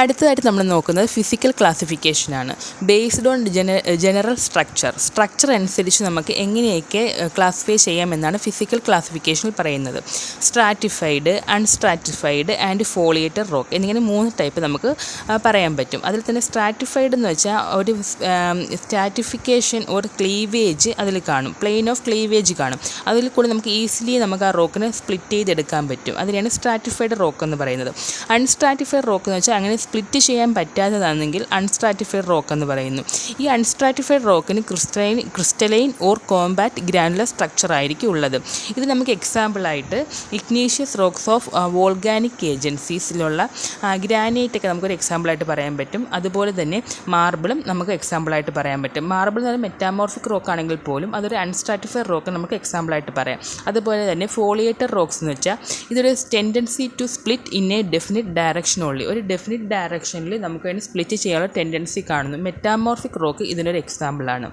അടുത്തതായിട്ട് നമ്മൾ നോക്കുന്നത് ഫിസിക്കൽ ക്ലാസിഫിക്കേഷനാണ്. ബേസ്ഡ് ഓൺ ജനറൽ സ്ട്രക്ചർ അനുസരിച്ച് നമുക്ക് എങ്ങനെയൊക്കെ ക്ലാസിഫൈ ചെയ്യാമെന്നാണ് ഫിസിക്കൽ ക്ലാസിഫിക്കേഷനിൽ പറയുന്നത്. Stratified, unstratified and foliated rock എന്നിങ്ങനെ 3 ടൈപ്പ് നമുക്ക് പറയാൻ പറ്റും. അതിൽ തന്നെ സ്ട്രാറ്റിഫൈഡ് എന്ന് വെച്ചാൽ ഒരു സ്ട്രാറ്റിഫിക്കേഷൻ ഒരു ക്ലീവേജ് അതിൽ കാണും, പ്ലെയിൻ ഓഫ് ക്ലീവേജ് കാണും. അതിൽ കൂടി നമുക്ക് ഈസിലി നമുക്ക് ആ റോക്കിനെ സ്പ്ലിറ്റ് ചെയ്തെടുക്കാൻ പറ്റും. അതിനെയാണ് സ്ട്രാറ്റിഫൈഡ് റോക്ക് എന്ന് പറയുന്നത്. അൺസ്ട്രാറ്റിഫൈഡ് റോക്ക് എന്ന് വെച്ചാൽ അങ്ങനെ സ്പ്ലിറ്റ് ചെയ്യാൻ പറ്റാത്തതാണെങ്കിൽ അൺസ്ട്രാറ്റിഫൈഡ് റോക്ക് എന്ന് പറയുന്നു. ഈ അൺസ്ട്രാറ്റിഫൈഡ് റോക്കിന് crystalline or compact granular structure ആയിരിക്കും ഉള്ളത്. ഇത് നമുക്ക് എക്സാമ്പിളായിട്ട് ഇഗ്നീഷ്യസ് റോക്സ് ഓഫ് വോൾഗാനിക് ഏജൻസീസിലുള്ള ഗ്രാനൈറ്റ് ഒക്കെ നമുക്കൊരു എക്സാമ്പിളായിട്ട് പറയാൻ പറ്റും. അതുപോലെ തന്നെ മാർബിളും നമുക്ക് എക്സാമ്പിളായിട്ട് പറയാൻ പറ്റും. മാർബിൾ എന്ന് പറഞ്ഞാൽ മെറ്റാമോർഫിക് റോക്ക് ആണെങ്കിൽ പോലും അതൊരു അൺസ്ട്രാറ്റിഫൈഡ് റോക്ക് നമുക്ക് എക്സാമ്പിളായിട്ട് പറയാം. അതുപോലെ തന്നെ ഫോളിയേറ്റഡ് റോക്സ് എന്ന് വെച്ചാൽ ഇതൊരു tendency to split in a definite direction only. ഒരു ഡെഫിനിറ്റ് ഡയറക്ഷനിൽ നമുക്ക് അതിന് സ്പ്ലിറ്റ് ചെയ്യാനുള്ള ടെൻഡൻസി കാണുന്നു. മെറ്റാമോർഫിക് റോക്ക് ഇതിനൊരു എക്സാമ്പിളാണ്.